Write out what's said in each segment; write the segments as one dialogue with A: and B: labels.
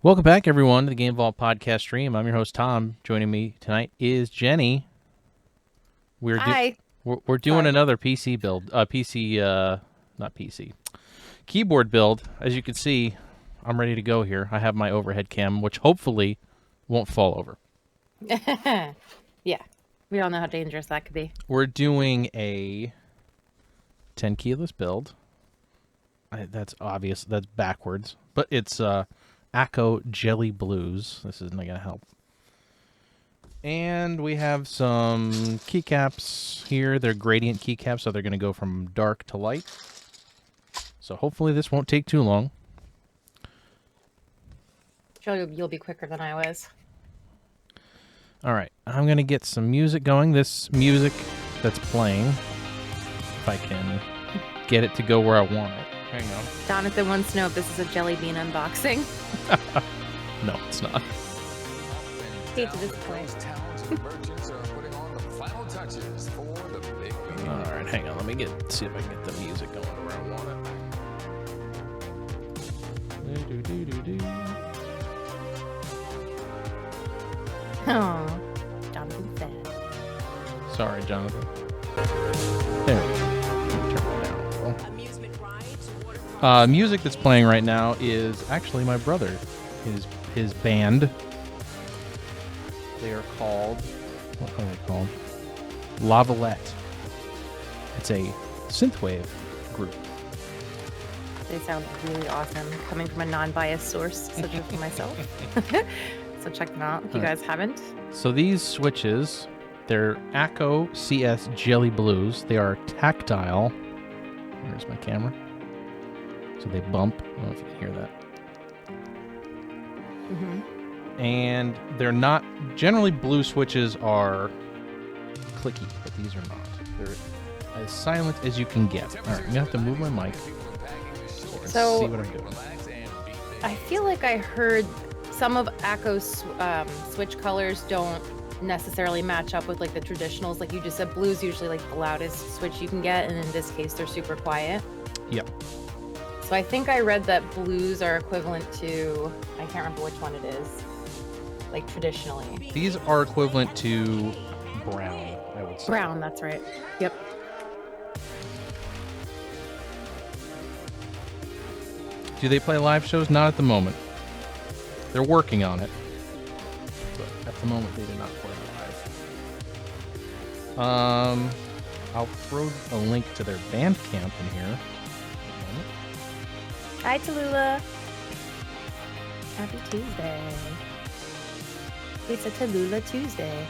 A: Welcome back, everyone, to the Game Vault podcast stream. I'm your host, Tom. Joining me tonight is Jenny.
B: Hi.
A: We're doing another PC build. Not PC. Keyboard build. As you can see, I'm ready to go here. I have my overhead cam, which hopefully won't fall over.
B: Yeah. We all know how dangerous that could be.
A: We're doing a 10 keyless build. That's obvious. That's backwards. But it's Acco Jelly Blues. This isn't going to help. And we have some keycaps here. They're gradient keycaps, so they're going to go from dark to light. So hopefully this won't take too long.
B: Sure, you'll be quicker than I was.
A: All right, I'm going to get some music going. This music that's playing, if I can get it to go where I want it. Hang on.
B: Jonathan wants to know if this is a jelly bean unboxing.
A: No, it's not.
B: Hate to disappoint.
A: All right, hang on. Let me see if I can get the music going where I want it.
B: Oh, Jonathan's sad.
A: Sorry, Jonathan. There we go. Turn it down. Music that's playing right now is actually my brother. His band. They are called. What are they called? Lavalette. It's a synthwave group.
B: They sound really awesome. Coming from a non-biased source, such as myself. So check them out if you guys haven't.
A: So these switches, they're Acco CS Jelly Blues. They are tactile. Where's my camera? So they bump. I don't know if you can hear that.
B: Mm-hmm.
A: And they're not, generally blue switches are clicky, but these are not. They're as silent as you can get. All right, I'm going to have to move my mic so see what I'm doing.
B: I feel like I heard some of Acco's switch colors don't necessarily match up with like the traditionals. Like you just said, blue's usually like the loudest switch you can get, and in this case, they're super quiet.
A: Yep.
B: So I think I read that blues are equivalent to, I can't remember which one it is, like traditionally.
A: These are equivalent to brown, I would say.
B: Brown, that's right. Yep.
A: Do they play live shows? Not at the moment. They're working on it. But at the moment, they do not play live. I'll throw a link to their Bandcamp in here.
B: Hi, Tallulah. Happy Tuesday. It's a Tallulah Tuesday.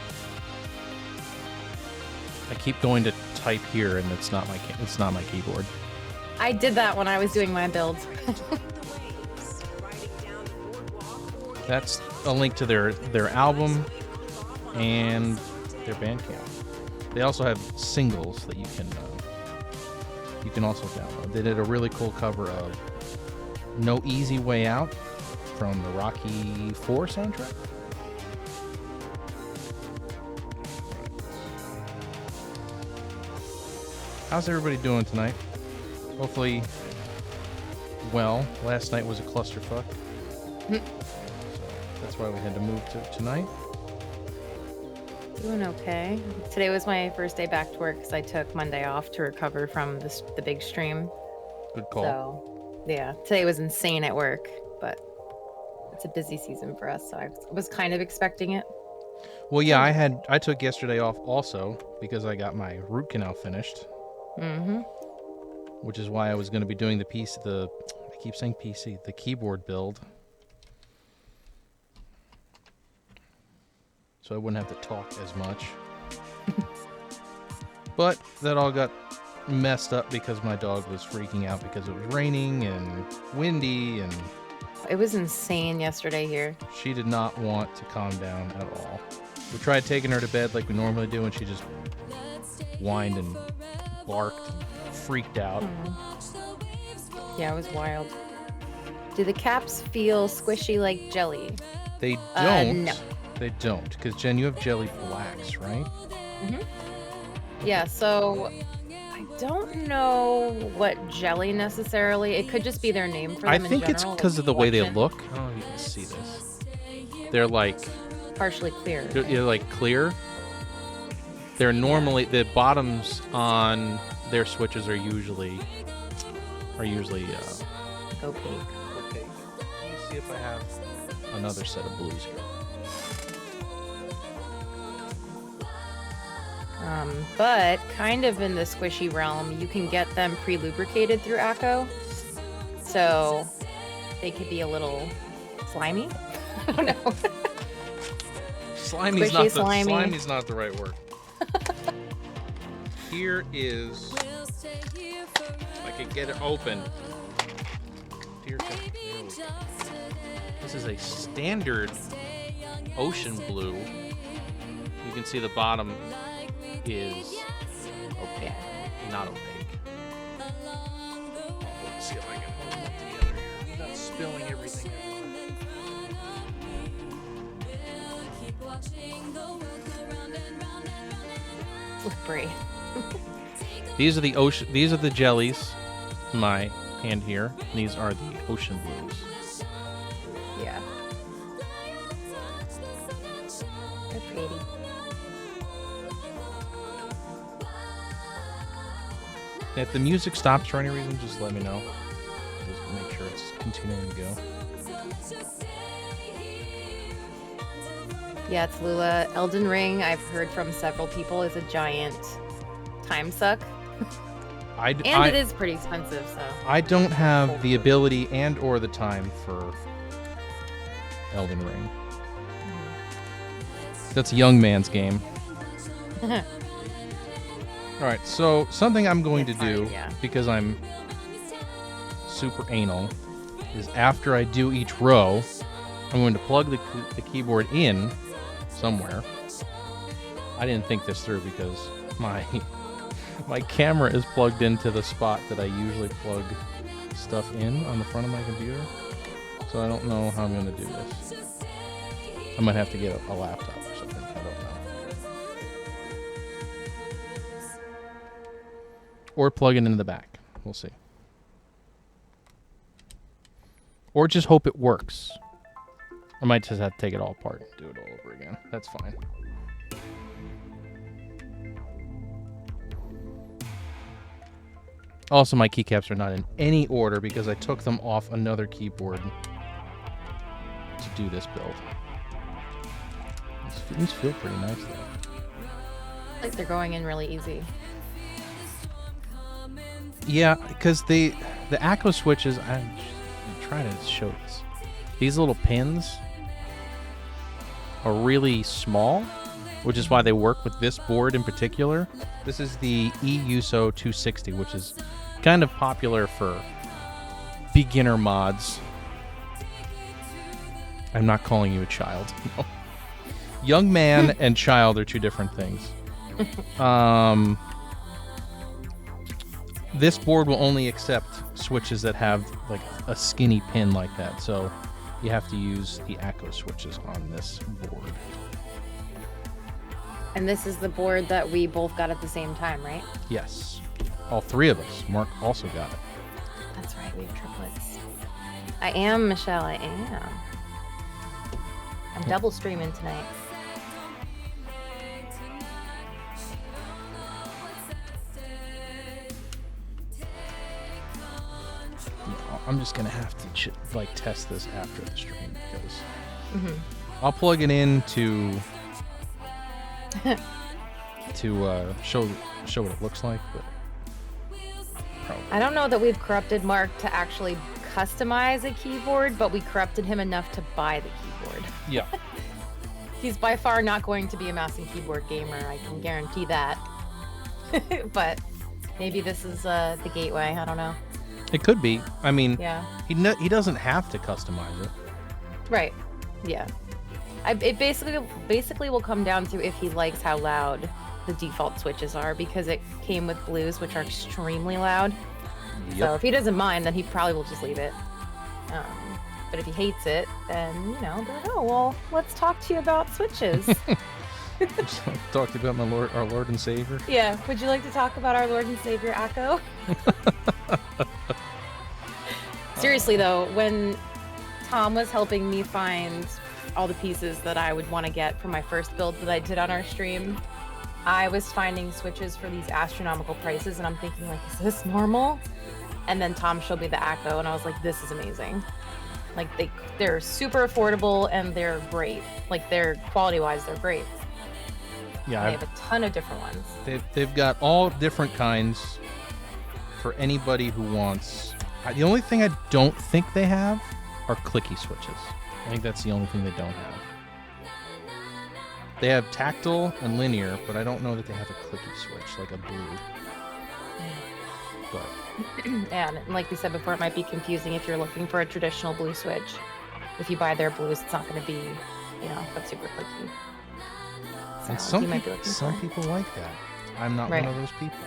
A: I keep going to type here, and it's not my keyboard.
B: I did that when I was doing my build.
A: That's a link to their album and their Bandcamp. They also have singles that you can also download. They did a really cool cover of No Easy Way Out from the Rocky 4 soundtrack. How's everybody doing tonight? Hopefully, well, last night was a clusterfuck. So that's why we had to move to tonight.
B: Doing okay. Today was my first day back to work because I took Monday off to recover from the big stream.
A: Good call.
B: So, yeah, today was insane at work, but it's a busy season for us, so I was kind of expecting it.
A: Well, yeah, I took yesterday off also because I got my root canal finished.
B: Mm-hmm.
A: Which is why I was going to be doing I keep saying PC, the keyboard build. So I wouldn't have to talk as much. But that all got messed up because my dog was freaking out because it was raining and windy, and
B: it was insane yesterday here.
A: She did not want to calm down at all. We tried taking her to bed like we normally do, and she just whined and barked and freaked out.
B: Yeah, it was wild. Do the caps feel squishy like jelly?
A: They don't.
B: No.
A: They don't, because Jen, you have jelly blacks, right?
B: Mm-hmm. Yeah, so I don't know what jelly necessarily. It could just be their name for them.
A: I think
B: in
A: it's
B: general,
A: because
B: like
A: of the way they
B: collection.
A: look. I don't know if you can see this. they're like
B: partially clear.
A: they're like clear. They're normally the bottoms on their switches are usually
B: Opaque.
A: opaque. Let me see if I have another set of blues here.
B: But kind of in the squishy realm, you can get them pre-lubricated through Acco, so they could be a little slimy. I don't know.
A: Slimy's
B: Squishy, slimy.
A: Slimy's not the right word. Here is, if I could get it open. Dear God, there we go. This is a standard ocean blue. You can see the bottom is opaque, not opaque. Let's see if I can hold it together here without spilling everything
B: Slippery.
A: These are the ocean. These are the jellies. In my hand here. These are the ocean blues.
B: Yeah. They're pretty.
A: If the music stops for any reason, just let me know. Just make sure it's continuing to go.
B: Yeah, it's Lula. Elden Ring, I've heard from several people, is a giant time suck. It is pretty expensive, so.
A: I don't have the ability and or the time for Elden Ring. That's a young man's game. Alright, so something I'm going to do, because I'm super anal, is after I do each row, I'm going to plug the keyboard in somewhere. I didn't think this through because my camera is plugged into the spot that I usually plug stuff in on the front of my computer. So I don't know how I'm going to do this. I might have to get a laptop or something. I don't know. Or plug it into the back. We'll see. Or just hope it works. I might just have to take it all apart and do it all over again. That's fine. Also, my keycaps are not in any order because I took them off another keyboard to do this build. These feel pretty nice, though.
B: Like they're going in really easy.
A: Yeah, because the Acco switches, I'm trying to show this. These little pins are really small, which is why they work with this board in particular. This is the eUSO 260, which is kind of popular for beginner mods. I'm not calling you a child. No. Young man and child are two different things. This board will only accept switches that have like a skinny pin like that, so you have to use the Acco switches on this board.
B: And this is the board that we both got at the same time, right?
A: Yes. All three of us. Mark also got it.
B: That's right, we have triplets. I am, Michelle, I am. I'm double streaming tonight.
A: I'm just gonna have to test this after the stream because I'll plug it in to show what it looks like, but probably.
B: I don't know that we've corrupted Mark to actually customize a keyboard, but we corrupted him enough to buy the keyboard.
A: Yeah.
B: He's by far not going to be a mouse and keyboard gamer, I can guarantee that. But maybe this is the gateway, I don't know.
A: It could be. I mean,
B: yeah.
A: He doesn't have to customize it.
B: Right. Yeah. It basically will come down to if he likes how loud the default switches are, because it came with blues, which are extremely loud. Yep. So if he doesn't mind, then he probably will just leave it. But if he hates it, then, be like, oh, well, let's talk to you about switches.
A: Talk to you about our Lord and Savior?
B: Yeah. Would you like to talk about our Lord and Savior, Acco? Seriously, though, when Tom was helping me find all the pieces that I would want to get for my first build that I did on our stream, I was finding switches for these astronomical prices, and I'm thinking, like, is this normal? And then Tom showed me the Acco, and I was like, this is amazing. Like, they're super affordable, and they're great. Like, they're quality-wise, they're great.
A: Yeah,
B: they have a ton of different ones.
A: They've got all different kinds for anybody who wants. The only thing I don't think they have are clicky switches. I think that's the only thing they don't have. They have tactile and linear, but I don't know that they have a clicky switch, like a blue. But
B: yeah, and like we said before, it might be confusing if you're looking for a traditional blue switch. If you buy their blues, it's not going to be, but super clicky. So
A: and some people like that. I'm not one of those people.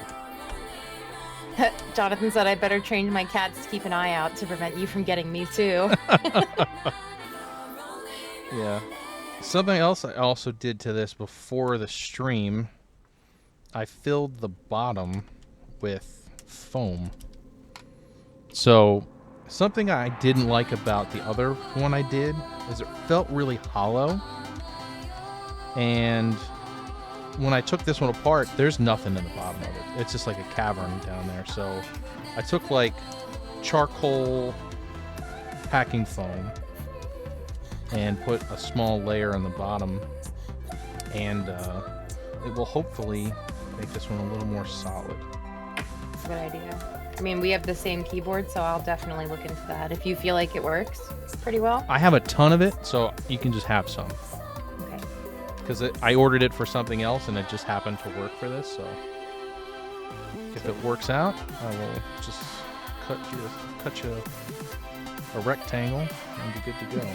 B: Jonathan said I better train my cats to keep an eye out to prevent you from getting me too.
A: Yeah. Something else I also did to this before the stream, I filled the bottom with foam. So something I didn't like about the other one I did is it felt really hollow. And when I took this one apart, there's nothing in the bottom of it. It's just like a cavern down there. So I took like charcoal packing foam and put a small layer on the bottom, and it will hopefully make this one a little more solid.
B: That's a good idea. I mean, we have the same keyboard, so I'll definitely look into that if you feel like it works pretty well.
A: I have a ton of it, so you can just have some.
B: Okay.
A: Because I ordered it for something else, and it just happened to work for this, so if it works out, I will just cut you a rectangle and be good to go.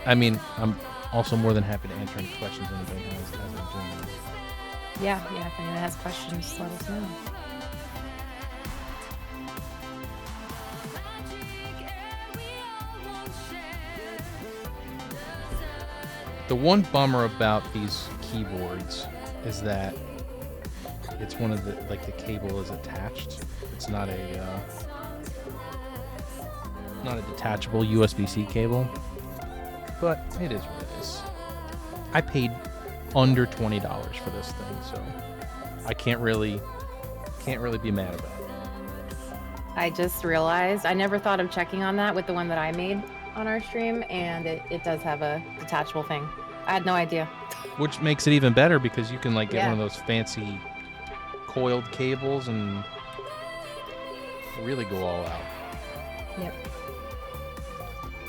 A: I mean, I'm also more than happy to answer any questions anybody has as I'm doing this.
B: Yeah, if anyone has questions, let us know.
A: The one bummer about these keyboards is that it's one of the, the cable is attached. It's not a detachable USB-C cable. But it is what it is. I paid under $20 for this thing, so I can't really be mad about it.
B: I just realized I never thought of checking on that with the one that I made on our stream, and it does have a detachable thing. I had no idea.
A: Which makes it even better because you can get one of those fancy coiled cables and really go all out.
B: Yep.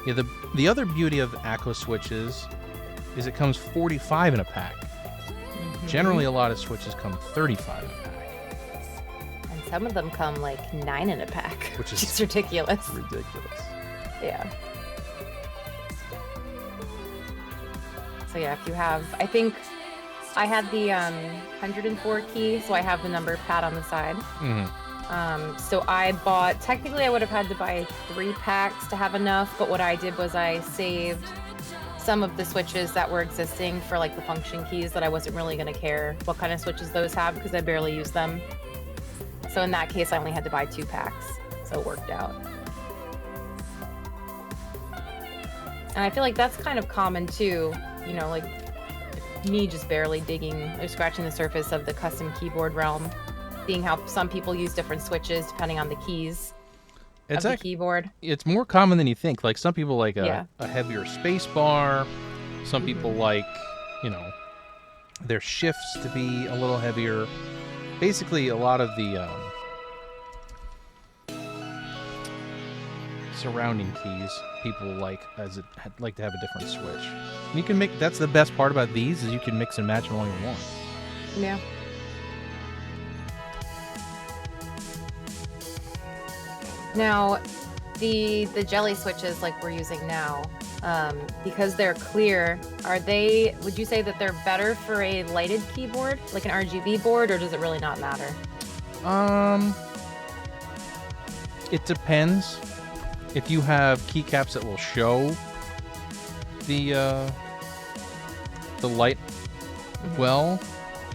A: Yeah, the other beauty of Acco switches is it comes 45 in a pack. Mm-hmm. Generally, a lot of switches come 35 in a pack.
B: And some of them come 9 in a pack, which is ridiculous.
A: Ridiculous.
B: Yeah. So yeah, if you have, I think I had the 104 key, so I have the number pad on the side.
A: Mm-hmm.
B: So I bought, technically I would have had to buy 3 packs to have enough, but what I did was I saved some of the switches that were existing for the function keys that I wasn't really going to care what kind of switches those have because I barely use them. So in that case, I only had to buy 2 packs, so it worked out. And I feel like that's kind of common too, me just barely digging or scratching the surface of the custom keyboard realm. Seeing how some people use different switches depending on the keys of the keyboard.
A: It's more common than you think. Some people like a heavier space bar. Some people like, their shifts to be a little heavier. Basically, a lot of the surrounding keys, people like to have a different switch. You can that's the best part about these is you can mix and match them all you want.
B: Yeah. Now, the jelly switches we're using now, because they're clear, would you say that they're better for a lighted keyboard, like an RGB board, or does it really not matter?
A: It depends. If you have keycaps that will show the light well,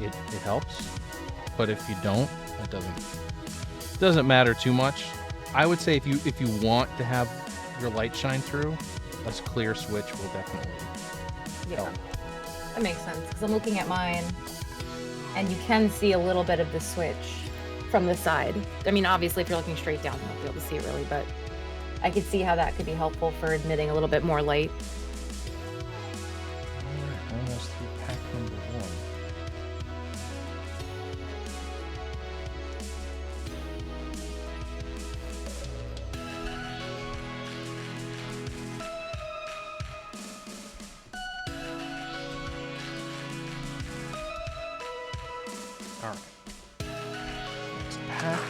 A: it helps. But if you don't, it doesn't matter too much. I would say if you want to have your light shine through, a clear switch will definitely
B: Yeah,
A: help.
B: that makes sense. Because I'm looking at mine, and you can see a little bit of the switch from the side. I mean, obviously, if you're looking straight down, you won't be able to see it really, but I could see how that could be helpful for admitting a little bit more light.
A: Alright, almost through pack number 1. Alright. Next pack.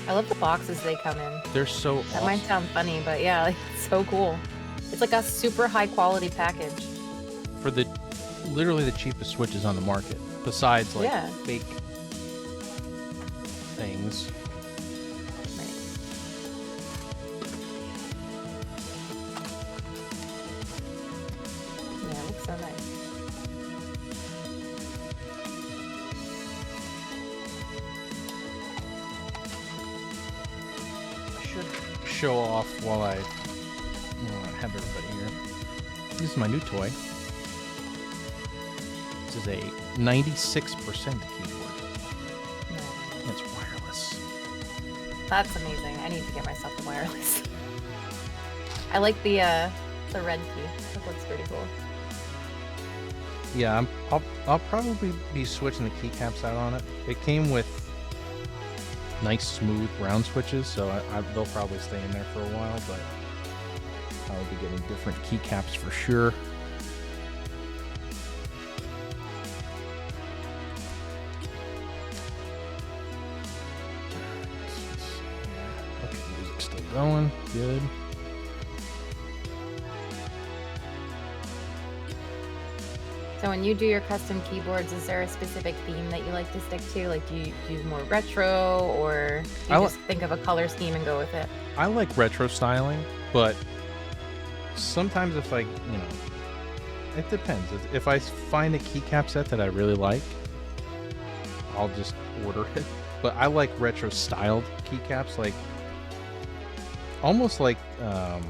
B: I love the boxes they come in.
A: They're so
B: That
A: awesome.
B: might sound funny, but yeah, like, it's so cool. It's like a super high quality package.
A: For the literally the cheapest switches on the market, besides like
B: Yeah.
A: fake things.
B: Right. Yeah, it looks so nice.
A: I should show off while I have everybody here. This is my new toy. This is a 96% keyboard.
B: No.
A: It's wireless.
B: That's amazing. I need to get myself a wireless. I like the red key. That looks pretty cool.
A: Yeah, I'll probably be switching the keycaps out on it. It came with nice smooth round switches, so they'll probably stay in there for a while, but I'll be getting different keycaps for sure. Okay, music's still going. Good.
B: So when you do your custom keyboards, is there a specific theme that you like to stick to? Like, do you do more retro, or do you just think of a color scheme and go with it?
A: I like retro styling, but sometimes if I, it depends. If I find a keycap set that I really like, I'll just order it. But I like retro styled keycaps, like almost like the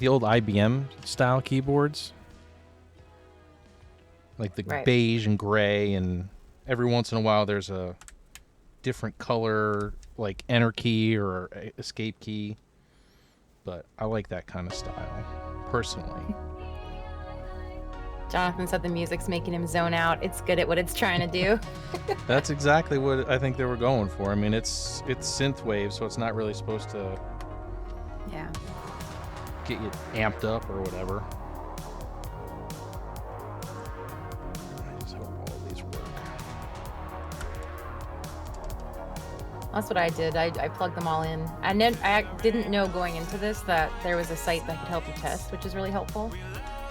A: old IBM style keyboards. Like the
B: Right.
A: beige and gray, and every once in a while there's a different color, like enter key or escape key. But I like that kind of style, personally.
B: Jonathan said the music's making him zone out. It's good at what it's trying to do.
A: That's exactly what I think they were going for. I mean, it's synthwave, so it's not really supposed to
B: Yeah.
A: get you amped up or whatever. I just hope all these work.
B: That's what I did. I plugged them all in. And then I didn't know going into this that there was a site that could help you test, which is really helpful.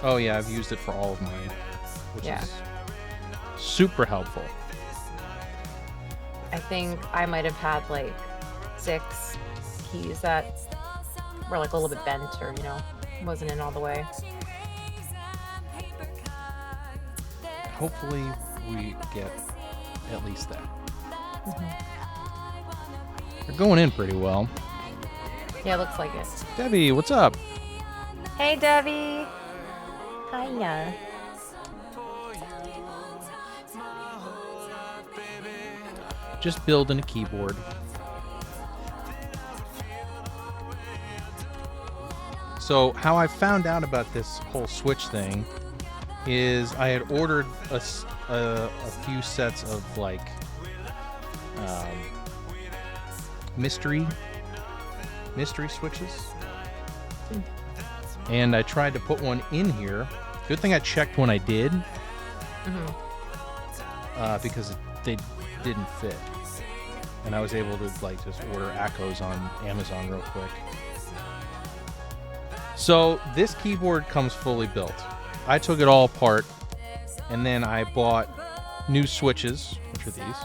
A: Oh yeah, I've used it for all of mine, which
B: Yeah.
A: is super helpful.
B: I think I might have had like 6 keys that were like a little bit bent, or wasn't in all the way.
A: Hopefully we get at least that. They're going in pretty well.
B: Yeah, it looks like it.
A: Debbie, what's up?
B: Hey, Debbie. Hiya.
A: Just building a keyboard. So how I found out about this whole Switch thing is I had ordered a few sets of like mystery switches, and I tried to put one in here. Good thing I checked when I did, because they didn't fit, and I was able to like just order Acos on Amazon real quick. So this keyboard comes fully built. I took it all apart, and then I bought new switches, which are these,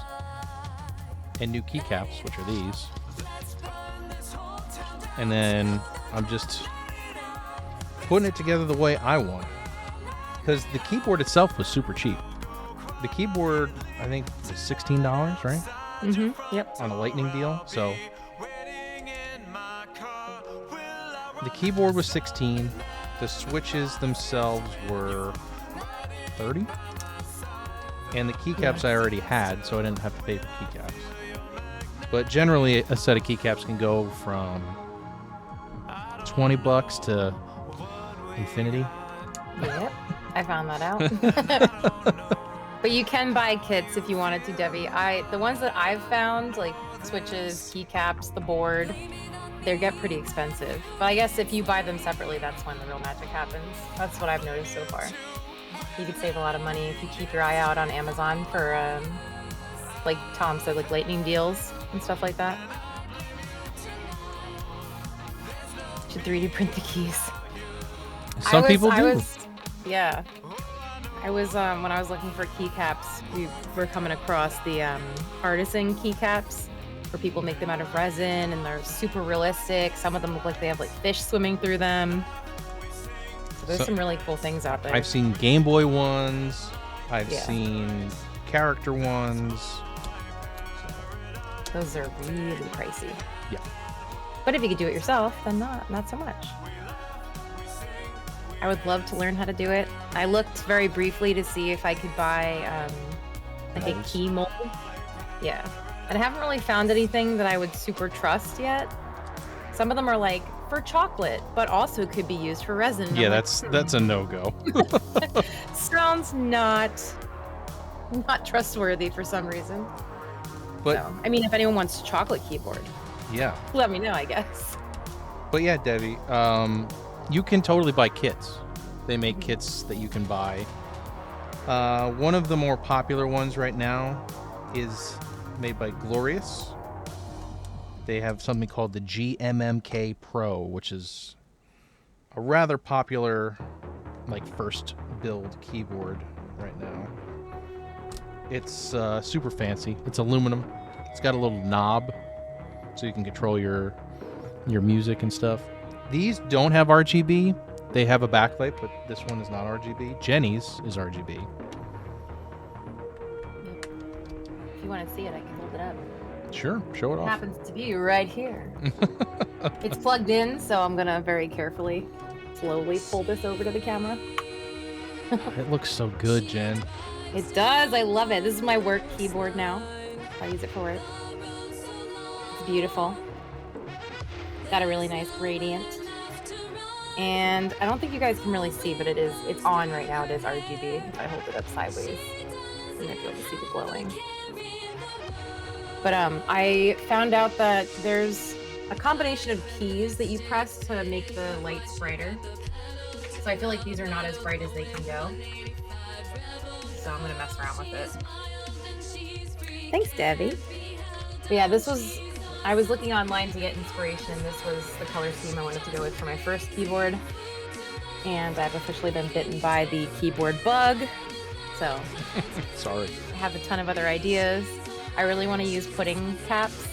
A: and new keycaps, which are these. And then I'm just putting it together the way I want it. Because the keyboard itself was super cheap. The keyboard, I think, was $16, right?
B: Yep.
A: on a lightning deal. So the keyboard was 16. The switches themselves were 30. And the keycaps I already had, so I didn't have to pay for keycaps. But generally, a set of keycaps can go from $20 to infinity.
B: Yep. I found that out. But you can buy kits if you wanted to, Debbie. The ones that I've found, like switches, keycaps, the board, they get pretty expensive. But I guess if you buy them separately, that's when the real magic happens. That's what I've noticed so far. You could save a lot of money if you keep your eye out on Amazon for, like Tom said, like lightning deals and stuff like that. Should 3D print the keys.
A: Some people do.
B: Yeah. I was, when I was looking for keycaps, we were coming across the artisan keycaps where people make them out of resin and they're super realistic. Some of them look like they have like fish swimming through them. So there's some really cool things out there.
A: I've seen Game Boy ones. I've seen character ones.
B: Those are really pricey.
A: Yeah.
B: But if you could do it yourself, then not so much. I would love to learn how to do it. I looked very briefly to see if I could buy like a key mold. Yeah. And I haven't really found anything that I would super trust yet. Some of them are like for chocolate, but also could be used for resin. And
A: Yeah,
B: I'm
A: that's a no-go.
B: Sounds not trustworthy for some reason.
A: But
B: so, I mean, if anyone wants a chocolate keyboard,
A: yeah,
B: let me know, I guess.
A: But yeah, Debbie, you can totally buy kits. They make kits that you can buy. One of the more popular ones right now is made by Glorious. They have something called the GMMK Pro, which is a rather popular, like, first build keyboard right now. It's super fancy. It's aluminum. It's got a little knob so you can control your music and stuff. These don't have RGB. They have a backlight, but this one is not RGB. Jeni's is RGB.
B: If you want to see it, I can hold it up.
A: Sure, show it off.
B: It happens to be right here. It's plugged in, so I'm going to very carefully, slowly pull this over to the camera.
A: It looks so good, Jen.
B: It does. I love it. This is my work keyboard now. I use it for work. It's beautiful. Got a really nice gradient. And I don't think you guys can really see, but it's on right now. It is RGB. If I hold it up sideways, you might be able to see the glowing. But I found out that there's a combination of keys that you press to make the lights brighter. So I feel like these are not as bright as they can go. So I'm gonna mess around with it. Thanks, Debbie. But yeah, I was looking online to get inspiration. This was the color scheme I wanted to go with for my first keyboard. And I've officially been bitten by the keyboard bug. So
A: sorry.
B: I have a ton of other ideas. I really want to use pudding caps.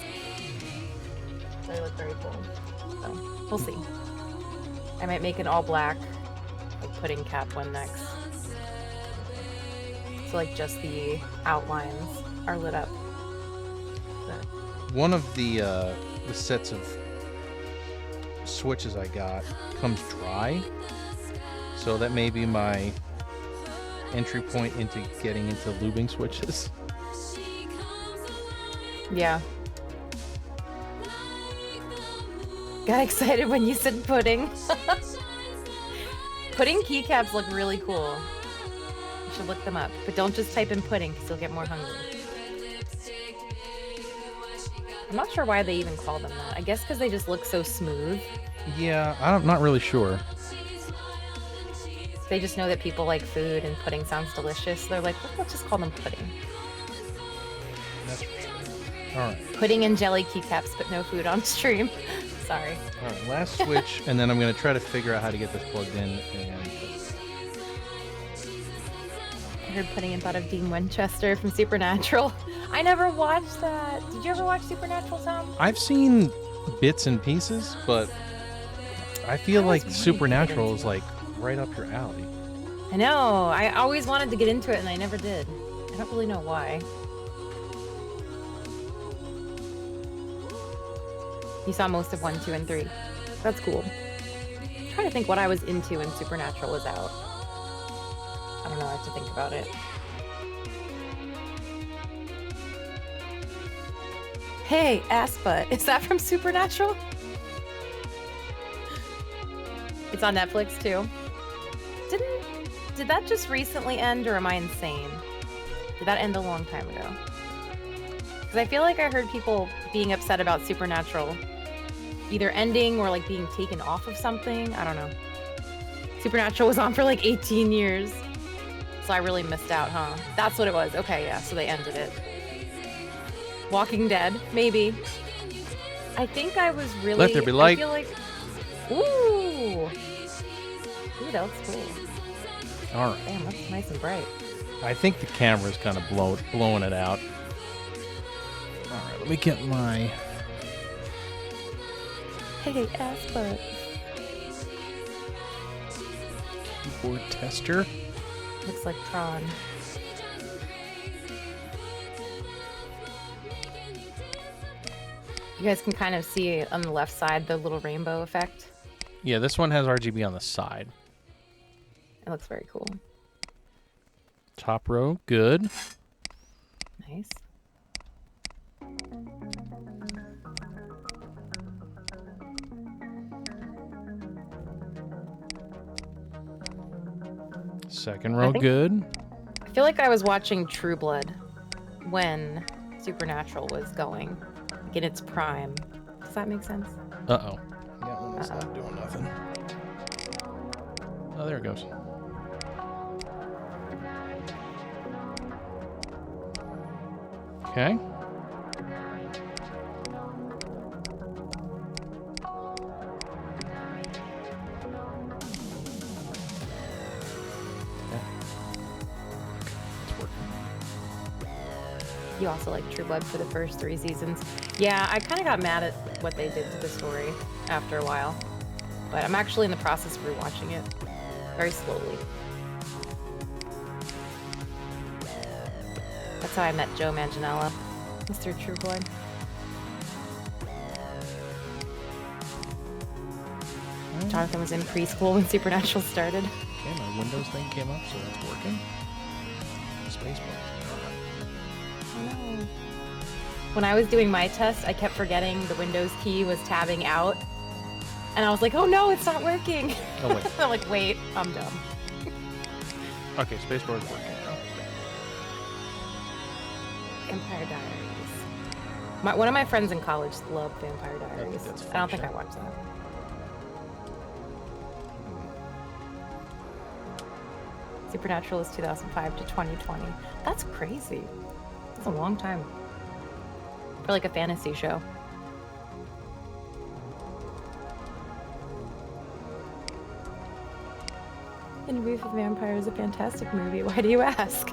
B: They look very cool. So we'll see. I might make an all black like pudding cap one next. So like just the outlines are lit up. But
A: one of the sets of switches I got comes dry, so that may be my entry point into getting into lubing switches.
B: Yeah. Got excited when you said pudding. Pudding keycaps look really cool. You should look them up, but don't just type in pudding because you'll get more hungry. I'm not sure why they even call them that. I guess because they just look so smooth.
A: Yeah, I'm not really sure.
B: They just know that people like food and pudding sounds delicious. So they're like, let's just call them pudding.
A: That's for sure. All right.
B: Pudding and jelly keycaps, but no food on stream. Sorry.
A: All right, last switch, and then I'm going to try to figure out how to get this plugged in. And
B: I heard pudding and thought of Dean Winchester from Supernatural. I never watched that. Did you ever watch Supernatural, Tom?
A: I've seen bits and pieces, but I feel like Supernatural is like right up your alley.
B: I know. I always wanted to get into it, and I never did. I don't really know why. You saw most of 1, 2, and 3. That's cool. I'm trying to think what I was into when Supernatural was out. I don't know. I have to think about it. Hey, ass butt. Is that from Supernatural? It's on Netflix too. Did that just recently end, or am I insane? Did that end a long time ago? Because I feel like I heard people being upset about Supernatural either ending or like being taken off of something. I don't know. Supernatural was on for like 18 years. So I really missed out, huh? That's what it was. Okay, yeah, so they ended it. Walking Dead, maybe. I think I was really...
A: Let There Be Light.
B: I feel like... Ooh! Ooh, that looks cool.
A: All right.
B: Damn, that's nice and bright.
A: I think the camera's kind of blowing it out. All right, let me get my...
B: Hey, ass butt.
A: Keyboard tester.
B: Looks like Tron. You guys can kind of see on the left side the little rainbow effect.
A: Yeah, this one has RGB on the side.
B: It looks very cool.
A: Top row, good.
B: Nice.
A: Second row, good.
B: I feel like I was watching True Blood when Supernatural was going, like in its prime. Does that make sense?
A: Uh-oh. Yeah, well, it's not doing nothing. Oh, there it goes. Okay.
B: You also like True Blood for the first 3 seasons. Yeah, I kind of got mad at what they did to the story after a while. But I'm actually in the process of rewatching it very slowly. That's how I met Joe Manganiello, Mr. True Blood. Jonathan was in preschool when Supernatural started.
A: Okay, my Windows thing came up, so that's working. Spacebar.
B: No. When I was doing my test, I kept forgetting the Windows key was tabbing out. And I was like, oh no, it's not working.
A: Oh, wait.
B: I'm like, wait, I'm dumb.
A: Okay, spacebar is working now.
B: Vampire Diaries. One of my friends in college loved Vampire Diaries. I don't think I watched that. Supernatural is 2005 to 2020. That's crazy. That's a long time. For like a fantasy show. Interview with the Vampire is a fantastic movie. Why do you ask?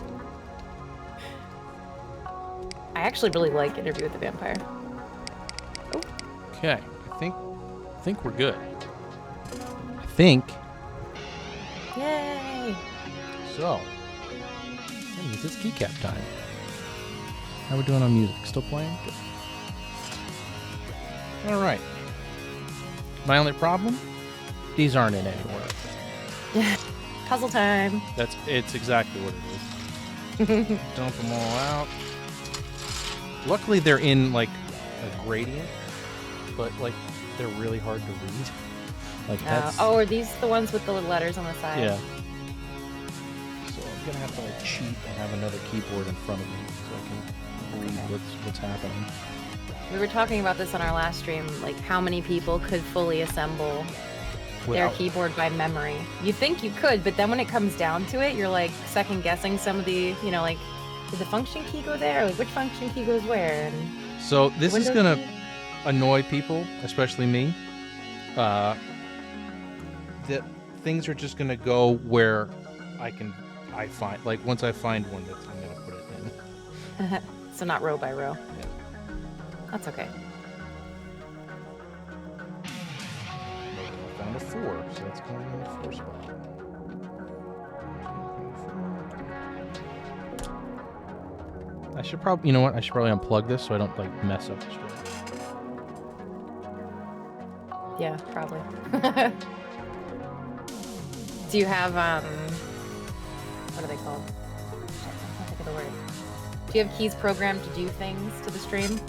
B: I actually really like Interview with the Vampire. Oh.
A: Okay, I think we're good. I think.
B: Yay!
A: So, it's keycap time. How are we doing on music? Still playing? Good. All right. My only problem? These aren't in anywhere.
B: Puzzle time.
A: It's exactly what it is. Dump them all out. Luckily, they're in like a gradient, but like they're really hard to read. Like that's.
B: Oh, are these the ones with the little letters on the side?
A: Yeah. So I'm gonna have to like cheat and have another keyboard in front of me so I can read what's happening.
B: We were talking about this on our last stream, like how many people could fully assemble their keyboard by memory. You think you could, but then when it comes down to it, you're like second guessing some of the, like, did the function key go there? Like, which function key goes where? And
A: so this is gonna annoy people, especially me. That things are just gonna go where I find, like, once I find one, I'm gonna put it in.
B: So not row by row.
A: Yeah.
B: That's okay.
A: I found a 4, so that's going in the 4 spot. I should probably, I should probably unplug this so I don't like mess up the stream.
B: Yeah, probably. Do you have what are they called? Shit, I can't think of the word. Do you have keys programmed to do things to the stream?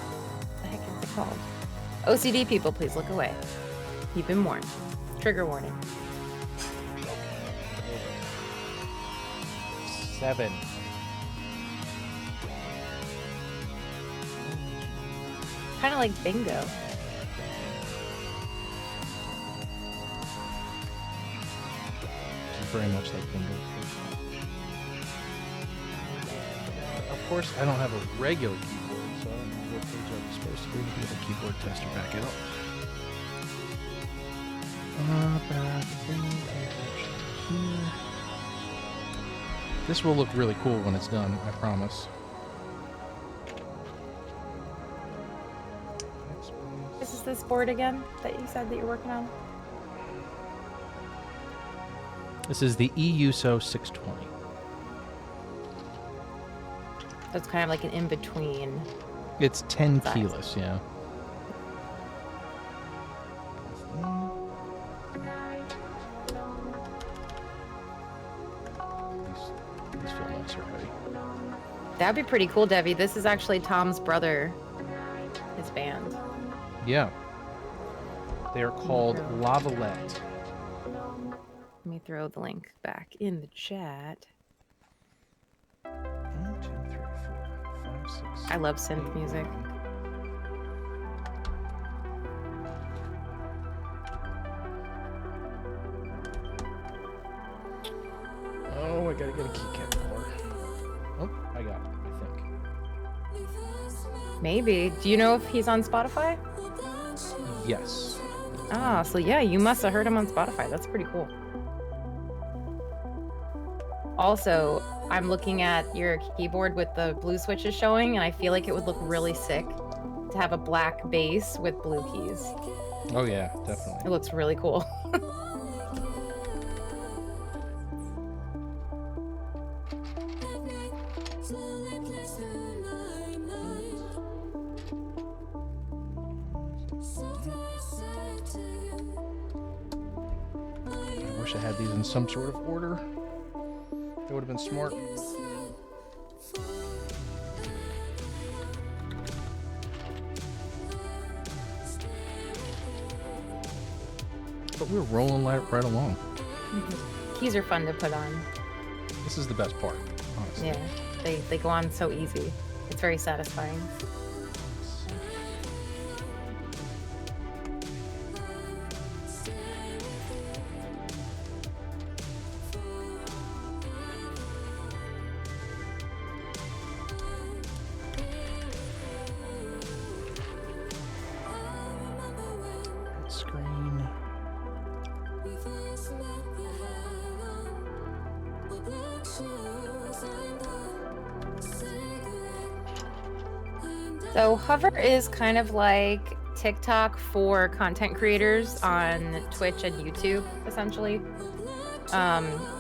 B: What the heck is it called? OCD people, please look away. You've been warned. Trigger warning.
A: 7.
B: Kind of like bingo.
A: Very much like bingo. Of course, I don't have a regular keyboard, so I don't know what page I'm supposed to be to get the keyboard tester back out. Back here. This will look really cool when it's done, I promise.
B: This is this board again that you said that you're working on?
A: This is the EUSO 620.
B: That's kind of like an in-between.
A: It's 10
B: size.
A: keyless, yeah. These feel nice already.
B: That'd be pretty cool, Debbie. This is actually Tom's brother, his band.
A: Yeah. They are called Lavalette.
B: Let me throw the link back in the chat.
A: 1, 2, 3, 4, 5, 6.
B: I love synth music.
A: Oh, I gotta get a keycap more. Oh, I got it, I think.
B: Maybe. Do you know if he's on Spotify?
A: Yes.
B: Ah, so yeah, you must have heard him on Spotify. That's pretty cool. Also, I'm looking at your keyboard with the blue switches showing, and I feel like it would look really sick to have a black base with blue keys.
A: Oh yeah, definitely.
B: It looks really cool.
A: I wish I had these in some sort of order. That would have been smart. But we're rolling right along.
B: Keys are fun to put on.
A: This is the best part, honestly.
B: Yeah, they go on so easy. It's very satisfying.
A: Screen.
B: So Hover is kind of like TikTok for content creators on Twitch and YouTube, essentially.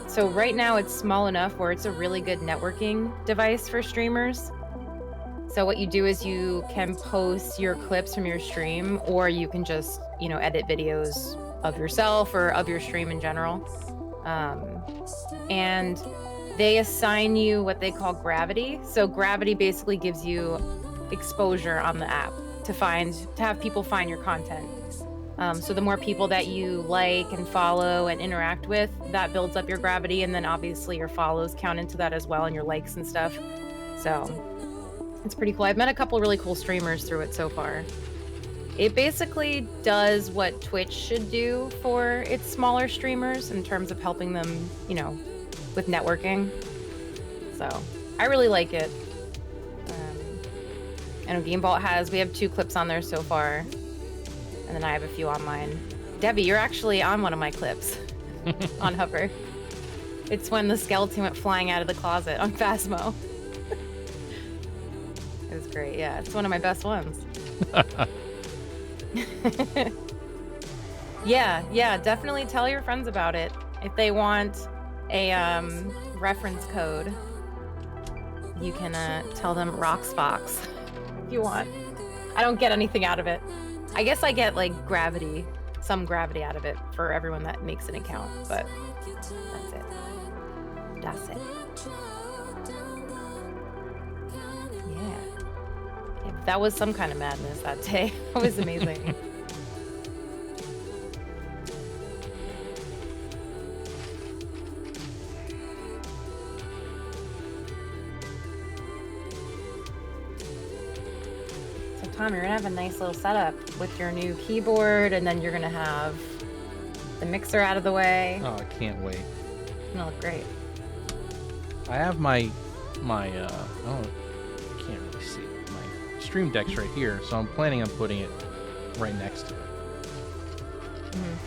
B: So right now it's small enough where it's a really good networking device for streamers. So what you do is you can post your clips from your stream, or you can just, edit videos of yourself or of your stream in general. And they assign you what they call gravity. So gravity basically gives you exposure on the app to have people find your content. So the more people that you like and follow and interact with, that builds up your gravity, and then obviously your follows count into that as well, and your likes and stuff. So it's pretty cool. I've met a couple really cool streamers through it so far. It basically does what Twitch should do for its smaller streamers in terms of helping them, with networking. So I really like it. I know Gameball we have 2 clips on there so far, and then I have a few on mine. Debbie, you're actually on one of my clips on Hover. It's when the skeleton went flying out of the closet on Phasmo. It was great, yeah. It's one of my best ones. Yeah, definitely tell your friends about it. If they want a reference code, you can tell them Roxfox. if you want. I don't get anything out of it. I guess I get like gravity, some gravity out of it for everyone that makes an account, but that's it. That's it. Yeah, that was some kind of madness that day. That was amazing. Tom, you're gonna have a nice little setup with your new keyboard, and then you're gonna have the mixer out of the way.
A: Oh, I can't wait.
B: It'll look great.
A: I have my oh, I can't really see it. My Stream Deck's right here, so I'm planning on putting it right next to it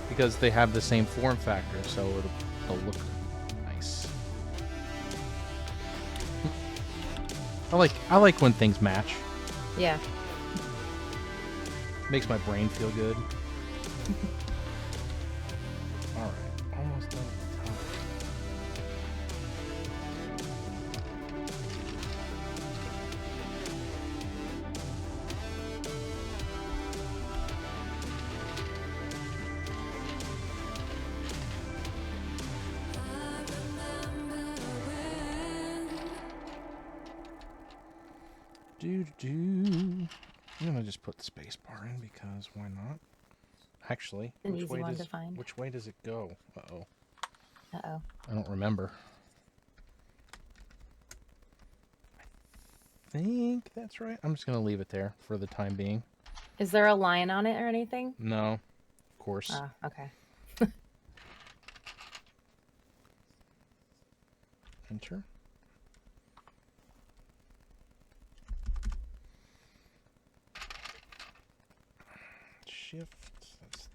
A: because they have the same form factor, so it'll look nice. I like when things match.
B: Yeah.
A: Makes my brain feel good. All right, almost done at the top. I'm gonna just put the space bar in because why not? Actually,
B: an easy one to find.
A: Which way does it go? Uh-oh.
B: Uh-oh.
A: I don't remember. I think that's right. I'm just gonna leave it there for the time being.
B: Is there a line on it or anything?
A: No, of course.
B: Oh, okay.
A: Enter. Shift. That's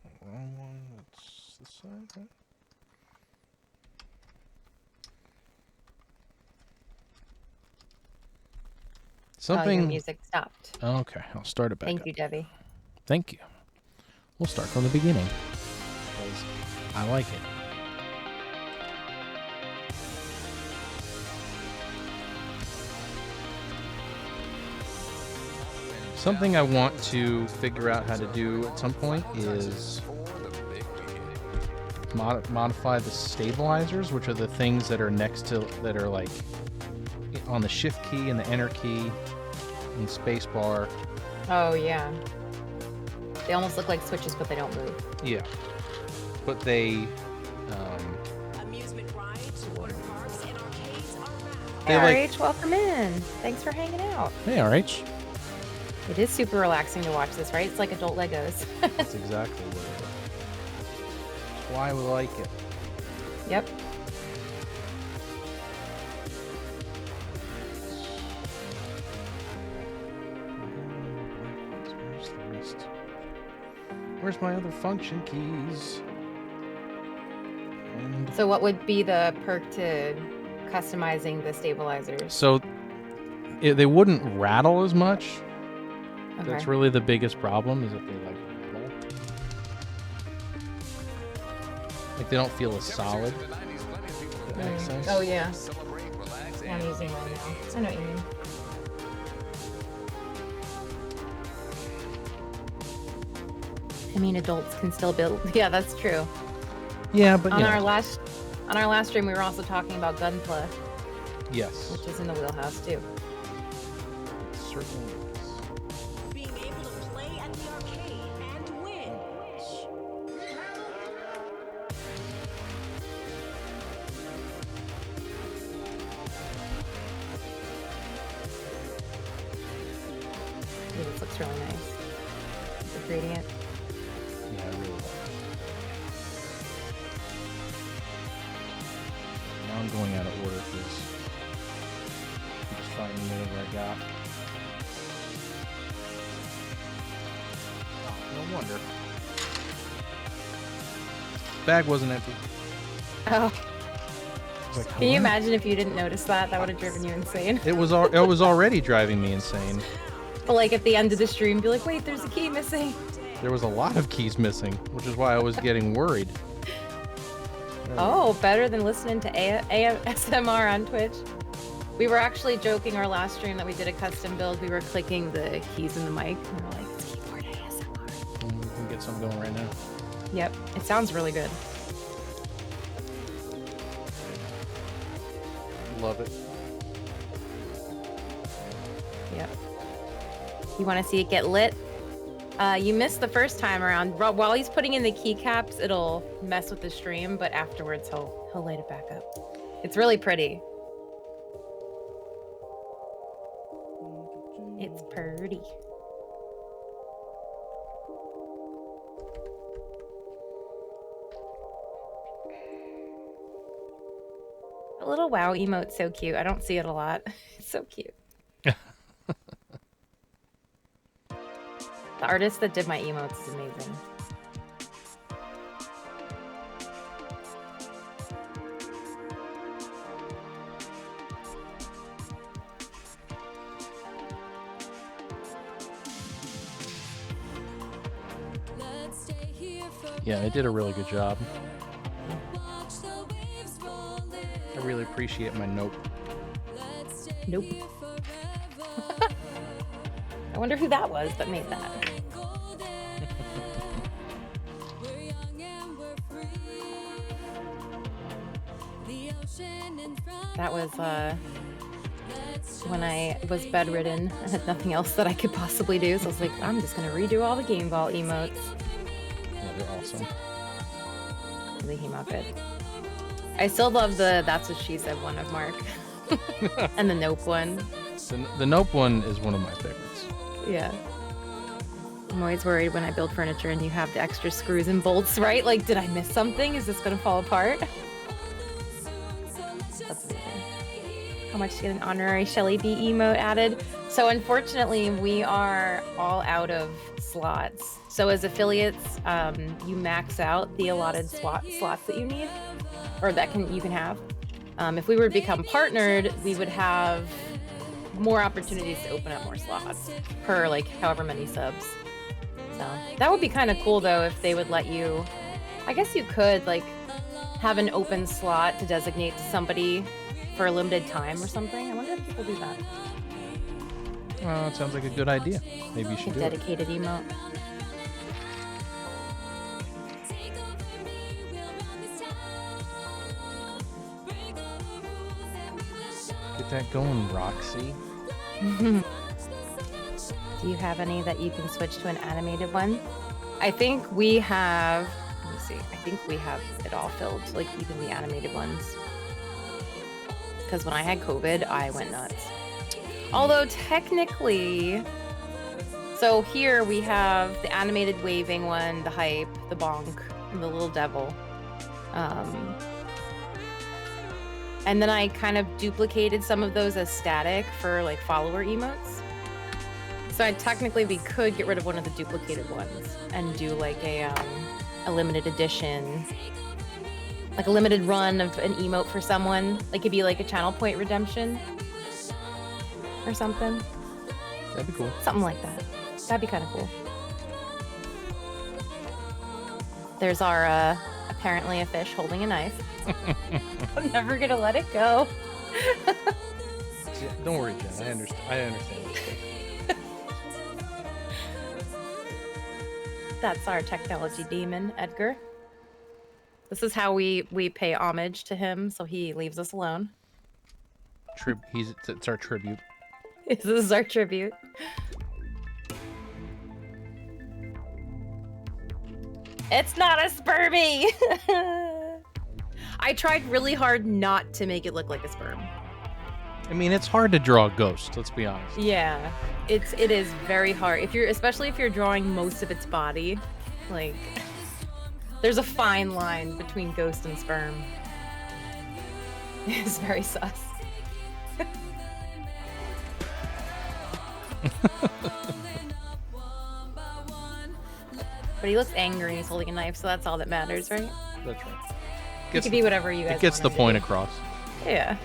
A: the wrong one. That's the side, right? Something.
B: Your music stopped.
A: Okay, I'll start it back up.
B: Thank you, Debbie.
A: Thank you. We'll start from the beginning because I like it. Something I want to figure out how to do at some point is modify the stabilizers, which are the things that are next to, that are like on the shift key and the enter key and space bar.
B: Oh, yeah. They almost look like switches, but they don't move.
A: Yeah. But they...
C: Amusement rides, water parks, and arcades are wrapped.
B: Hey, RH, welcome in. Thanks for hanging out.
A: Hey, RH.
B: It is super relaxing to watch this, right? It's like adult Legos.
A: That's exactly what it is. That's why we like it.
B: Yep.
A: Where's the rest? Where's my other function keys? And
B: So what would be the perk to customizing the stabilizers?
A: so they wouldn't rattle as much.
B: Okay.
A: That's really the biggest problem, is if they like rattle. Like they don't feel as solid. If that makes sense.
B: Oh, yeah. Yeah, I'm using mine now. I know what you mean. I mean, adults can still build. Yeah, that's true.
A: Yeah, but
B: On
A: you know,
B: our last stream, we were also talking about Gunpla,
A: yes,
B: which is in the wheelhouse too.
A: it certainly is.
C: Being able to play at the arcade and win.
B: Ooh, this looks really nice. The gradient.
A: Yeah, I really like it. Now I'm going out of order because I'm just finding whatever I got. Oh, no wonder. Bag wasn't empty.
B: Oh,
A: I was like,
B: can you
A: "Hello?"
B: imagine if you didn't notice that? That would have driven you insane.
A: It was already driving me insane.
B: But like at the end of the stream, be like, wait, there's a key missing.
A: There was a lot of keys missing, which is why I was getting worried.
B: Oh, better than listening to ASMR on Twitch. We were actually joking our last stream that we did a custom build. We were clicking the keys in the mic. And we were like, it's keyboard ASMR.
A: We can get some going right now.
B: Yep, it sounds really good.
A: Love it.
B: Yep. You want to see it get lit? You missed the first time around. While he's putting in the keycaps, it'll mess with the stream, but afterwards he'll light it back up. It's really pretty. It's pretty. A little WoW emote's so cute. I don't see it a lot. It's so cute. The artist that did my emotes is amazing.
A: Yeah, they did a really good job. I really appreciate my nope.
B: Nope. I wonder who that was that made that. That was when I was bedridden. I had nothing else that I could possibly do, so I was like, I'm just gonna redo all the Game Vault emotes.
A: Yeah, they're awesome.
B: They came out good. I still love the That's What She Said one of Mark. And the Nope one.
A: The nope one is one of my favorites.
B: Yeah. I'm always worried when I build furniture and you have the extra screws and bolts, right? Like, did I miss something? Is this gonna fall apart? That's amazing. How much to get an honorary Shelly B emote added? So unfortunately, we are all out of slots. So as affiliates, you max out the allotted slots that you need, or that you can have. If we were to become partnered, we would have more opportunities to open up more slots per like however many subs. So that would be kind of cool though if they would let you. I guess you could like have an open slot to designate to somebody for a limited time or something. I wonder if people do that.
A: Well, it sounds like a good idea. Maybe you
B: A
A: should do it.
B: dedicated emote.
A: Get that going, Roxy.
B: Do you have any that you can switch to an animated one? I think we have, let me see, I think we have it all filled, like even the animated ones. Because when I had COVID, I went nuts. Although technically, so here we have the animated waving one, the hype, the bonk, and the little devil. And then I kind of duplicated some of those as static for like follower emotes. So technically we could get rid of one of the duplicated ones and do like a limited edition, like a limited run of an emote for someone. Like it'd be like a channel point redemption or something.
A: That'd be cool.
B: Something like that. That'd be kind of cool. There's our apparently a fish holding a knife. I'm never gonna let it go.
A: Don't worry, Jen. I understand.
B: That's our technology demon, Edgar. This is how we pay homage to him, so he leaves us alone.
A: It's our tribute.
B: This is our tribute. It's not a spermie! I tried really hard not to make it look like a sperm.
A: I mean, it's hard to draw a ghost. Let's be honest.
B: Yeah, it is very hard. Especially if you're drawing most of its body, like there's a fine line between ghost and sperm. It's very sus. But he looks angry. He's holding a knife, so that's all that matters, right?
A: That's right.
B: It could be whatever you guys.
A: It gets the
B: want
A: point
B: to do.
A: across.
B: Yeah.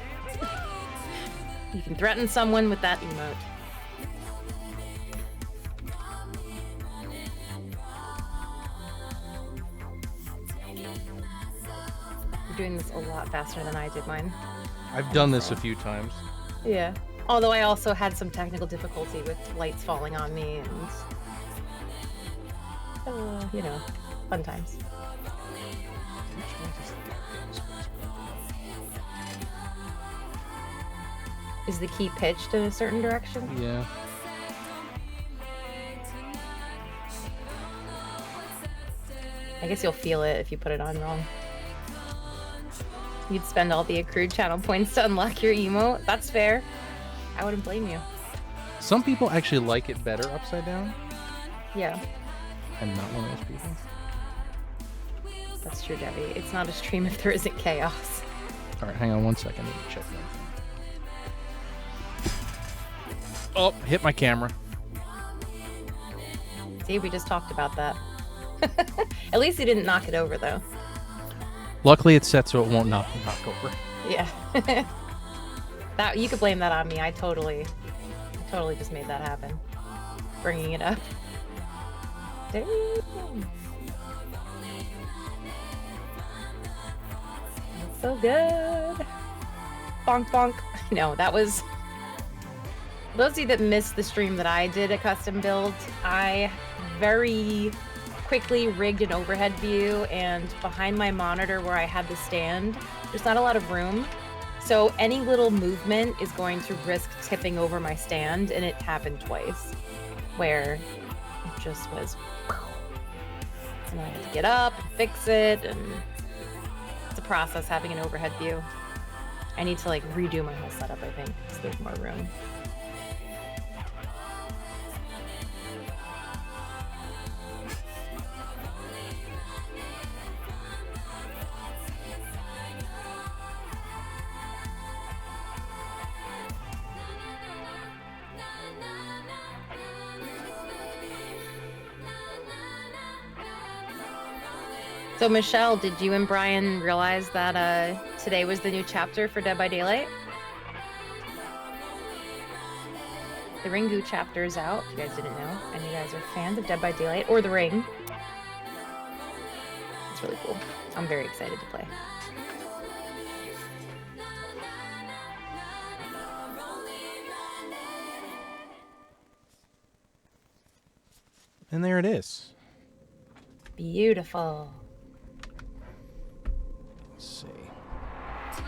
B: You can threaten someone with that emote. You're doing this a lot faster than I did mine.
A: I've done this a few times.
B: Yeah. Although I also had some technical difficulty with lights falling on me and, you know, fun times. Is the key pitched in a certain direction?
A: Yeah.
B: I guess you'll feel it if you put it on wrong. You'd spend all the accrued channel points to unlock your emote. That's fair. I wouldn't blame you.
A: Some people actually like it better upside down.
B: Yeah,
A: I'm not one of those people.
B: that's true, Debbie. It's not a stream if there isn't chaos.
A: All right, hang on one second. I need to check that. Oh, hit my camera.
B: See, we just talked about that. At least he didn't knock it over, though.
A: Luckily, it's set so it won't knock over.
B: Yeah. That you could blame that on me. I totally just made that happen. Bringing it up. Damn. That's so good. Bonk bonk. No, that was. For those of you that missed the stream that I did a custom build, I very quickly rigged an overhead view, and behind my monitor where I had the stand, there's not a lot of room. So any little movement is going to risk tipping over my stand, and it happened twice, where it just was, and I had to get up and fix it, and it's a process having an overhead view. I need to like redo my whole setup, I think, so there's more room. So Michelle, did you and Brian realize that today was the new chapter for Dead by Daylight? The Ringu chapter is out, if you guys didn't know, and you guys are fans of Dead by Daylight, or The Ring. It's really cool. I'm very excited to play.
A: And there it is.
B: Beautiful.
A: Let's see.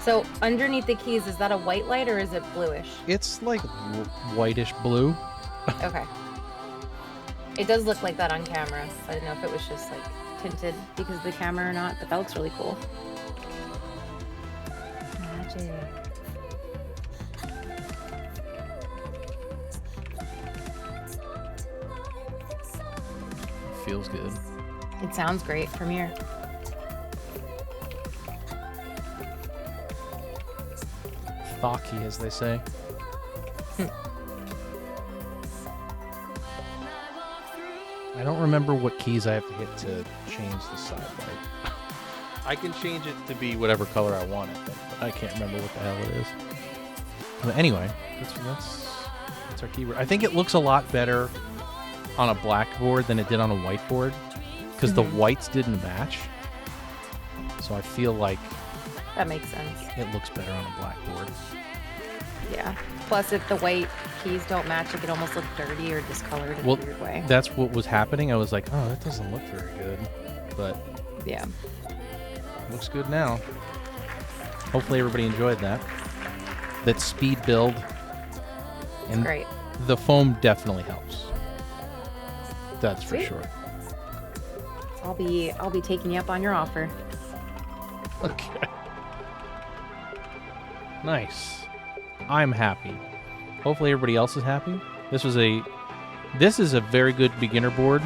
B: So underneath the keys, is that a white light or is it bluish?
A: It's like whitish blue.
B: Okay. It does look like that on camera, so I didn't know if it was just like tinted because of the camera or not, but that looks really cool. Magic.
A: Feels good.
B: It sounds great. Premiere.
A: Thocky, as they say. I don't remember what keys I have to hit to change the sidelight. I can change it to be whatever color I want it, but I can't remember what the hell it is. But anyway, that's our keyboard. I think it looks a lot better on a blackboard than it did on a whiteboard because the whites didn't match. So I feel like
B: That makes sense.
A: it looks better on a blackboard.
B: Yeah. Plus, if the white keys don't match, it could almost look dirty or discolored in
A: Well,
B: a weird way.
A: that's what was happening. I was like, oh, that doesn't look very good, but
B: Yeah.
A: looks good now. Hopefully everybody enjoyed that. That speed build. And
B: Great.
A: the foam definitely helps. That's for
B: Sweet.
A: sure.
B: I'll be taking you up on your offer.
A: Okay. Nice. I'm happy. Hopefully everybody else is happy. This is a very good beginner board.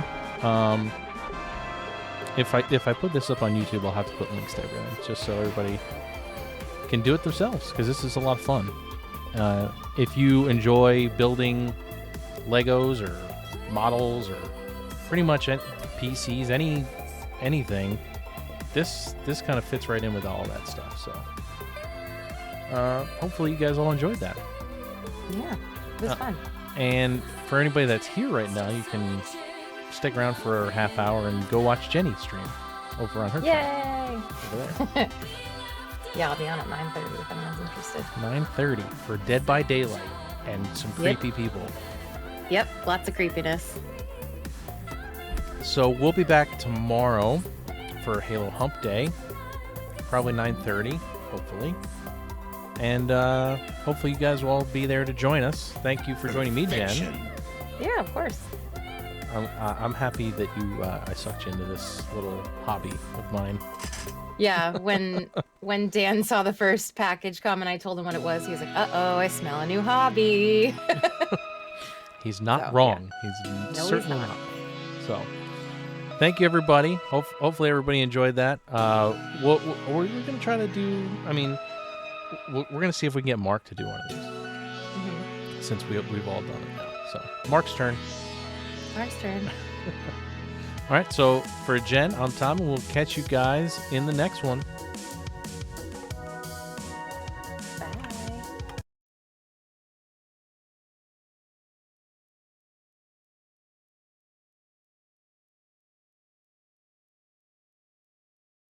A: If I put this up on YouTube, I'll have to put links to everything just so everybody can do it themselves because this is a lot of fun. If you enjoy building Legos or models or pretty much PCs, anything, this kind of fits right in with all that stuff. So hopefully you guys all enjoyed that.
B: Yeah. It was fun.
A: And for anybody that's here right now, you can stick around for a half hour and go watch Jeni stream over on her channel.
B: Yay!
A: Over there.
B: Yeah, I'll be on at 9:30 if anyone's interested.
A: 9:30 for Dead by Daylight and some
B: Yep.
A: creepy people.
B: Yep, lots of creepiness.
A: So we'll be back tomorrow for Halo Hump Day, probably 9:30, hopefully. And hopefully you guys will all be there to join us. Thank you for joining me, Jen.
B: Yeah, of course.
A: I'm happy that I sucked you into this little hobby of mine.
B: Yeah, when Dan saw the first package come and I told him what it was, he was like, "Uh-oh, I smell a new hobby."
A: He's not
B: So,
A: wrong.
B: yeah.
A: He's
B: No,
A: certainly
B: he's
A: not.
B: not.
A: So, thank you, everybody. Hopefully everybody enjoyed that. We're going to try to do, I mean, we're going to see if we can get Mark to do one of these,
B: Mhm.
A: since we've all done it now. So, Mark's turn.
B: Mark's turn.
A: All right, so for Jen, I'm Tom, and we'll catch you guys in the next one.